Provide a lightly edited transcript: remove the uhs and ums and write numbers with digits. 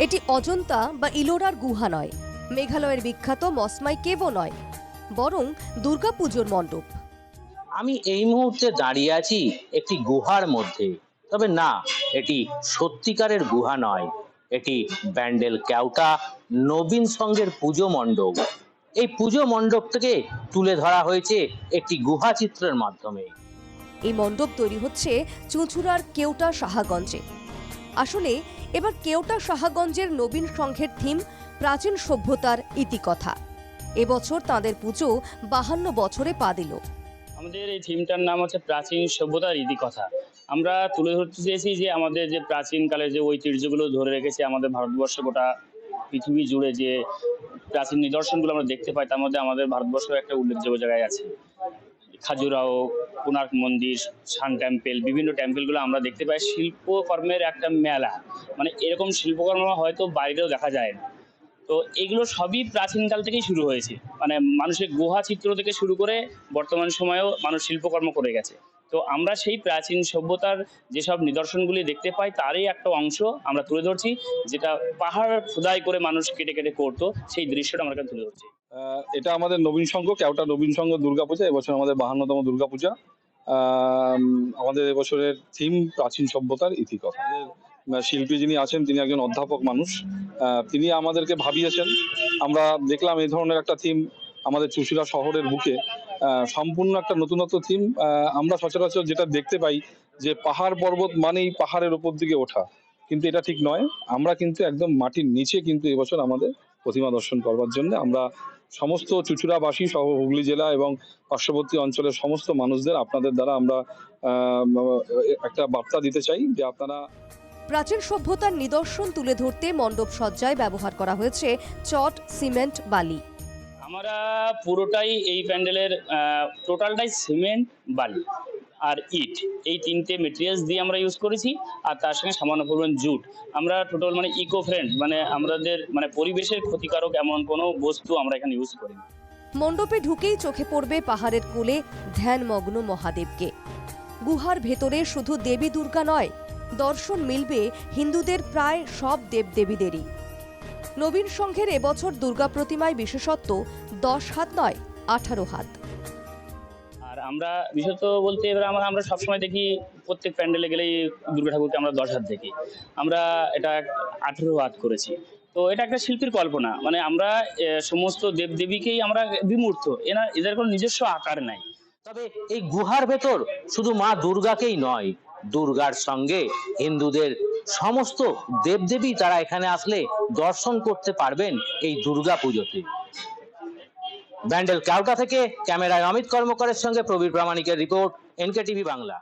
এটি অজন্তা বা ইলোরার গুহা নয়, মেঘালয়ের বিখ্যাত মসমাই কেভও নয়, বরং দুর্গাপুজোর মণ্ডপ। আমি এই মুহূর্তে দাঁড়িয়ে আছি একটি গুহার মধ্যে। তবে না, এটি সত্যিকারের গুহা নয়, এটি ব্যান্ডেল কেওটা নবীন সংঘের পুজো মণ্ডপ। এই পুজো মণ্ডপ থেকে তুলে ধরা হয়েছে একটি গুহা চিত্রের মাধ্যমে। এই মণ্ডপ তৈরি হচ্ছে চুঁচুড়ার কেওটা সাহাগঞ্জে। আসলে এবার কেওটা সাহাগঞ্জের নবীন সংঘের থিম প্রাচীন সভ্যতার ইতিকথা। এবছর তাঁদের পুজো 52 বছরে পা দিল। আমাদের এই থিমটার নাম হচ্ছে প্রাচীন সভ্যতার ইতিকথা। আমরা তুলে ধরতে চেয়েছি যে আমাদের যে প্রাচীনকালের যে ঐতিহ্যগুলো ধরে রেখেছে আমাদের ভারতবর্ষ, গোটা পৃথিবী জুড়ে যে প্রাচীন নিদর্শনগুলো আমরা দেখতে পাই, তার মধ্যে আমাদের ভারতবর্ষের একটা উল্লেখযোগ্য জায়গায় আছে খাজুরাহো, কোণার্ক মন্দির, সান টেম্পেল, বিভিন্ন টেম্পেলগুলো আমরা দেখতে পাই। শিল্পকর্মের একটা মেলা, মানে এরকম শিল্পকর্ম হয়তো বাইরেও দেখা যায় না। তো এগুলো সবই প্রাচীনকাল থেকেই শুরু হয়েছে, মানে মানুষের গুহা চিত্র থেকে শুরু করে বর্তমান সময়েও মানুষ শিল্পকর্ম করে গেছে। তো আমরা সেই প্রাচীন সভ্যতার যেসব নিদর্শনগুলি দেখতে পাই তারই একটা অংশ আমরা তুলে ধরছি, যেটা পাহাড় খোদাই করে মানুষ কেটে কেটে করতো, সেই দৃশ্যটা আমরা এখানে তুলে ধরছি। এটা আমাদের নবীন সংঘ, কেওটা নবীন সংঘ দুর্গাপূজা। এবছর আমাদের 52তম দুর্গাপূজা। আমাদের এবছরের থিম প্রাচীন সভ্যতার ইতিকথা। শিল্পী যিনি আছেন তিনি একজন অধ্যাপক মানুষ, তিনি আমাদেরকে ভাবিয়েছেন। আমরা দেখলাম এই ধরনের একটা থিম আমাদের চুঁচুড়া শহরের বুকে, সম্পূর্ণ একটা নতুনত্ব থিম। আমরা সচরাচর যেটা দেখতে পাই যে পাহাড় পর্বত মানেই পাহাড়ের উপর দিকে ওঠা, কিন্তু এটা ঠিক নয়। আমরা কিন্তু একদম মাটির নিচে কিন্তু এবছর আমাদের প্রতিমা দর্শন করবার জন্য আমরা সমস্ত চুঁচুড়াবাসী সহ হুগলি জেলা এবং পার্শ্ববর্তী অঞ্চলের সমস্ত মানুষদের আপনাদের দ্বারা আমরা একটা বার্তা দিতে চাই যে আপনারা প্রাচীন সভ্যতার নিদর্শন তুলে ধরতে মণ্ডপ সজ্জায় ব্যবহার করা হয়েছে চট, সিমেন্ট, বালি। আমরা পুরোটাই এই প্যান্ডেলের টোটালটাই সিমেন্ট, বালি আর ইট, এই তিনটে মেটেরিয়ালস দিয়ে আমরা ইউজ করেছি। আর তার সঙ্গে সামান্য পরিমাণ জুট। আমরা টোটাল মানে ইকো ফ্রেন্ড, মানে আমাদের মানে পরিবেশের ক্ষতিকারক এমন কোনো বস্তু আমরা এখানে ইউজ করি না। মণ্ডপে ঢুকেই চোখে পড়বে পাহাড়ের কোলে ধ্যানমগ্ন মহাদেবকে। গুহার ভেতরে শুধু দেবী দুর্গা নয়, দর্শন মিলবে হিন্দুদের প্রায় সব দেবদেবীদেরই। নবীন সংঘের এবছর দুর্গা প্রতিমায় বিশেষত্ব 10 হাত নয়, 18 হাত। আর আমরা বিশেষত বলতে এবার আমরা সবসময় দেখি প্রত্যেক প্যান্ডেলে গেলেই দুর্গা ঠাকুরকে আমরা 10 হাত দেখি। আমরা এটা 18 হাত করেছি। তো এটা একটা শিল্পীর কল্পনা, মানে আমরা সমস্ত দেবদেবীকেই আমরা বিমূর্ত, এদের কোনো নিজস্ব আকার নাই। তবে এই গুহার ভেতর শুধু মা দুর্গাকেই নয়, দুর্গার সঙ্গে হিন্দুদের সমস্ত দেবদেবী তারা এখানে আসলে দর্শন করতে পারবেন এই দুর্গা পুজোতে। ব্যান্ডেল কেওটা থেকে ক্যামেরায় অমিত কর্মকারের সঙ্গে প্রবীর প্রামাণিকের রিপোর্ট, এনকেটিভি বাংলা।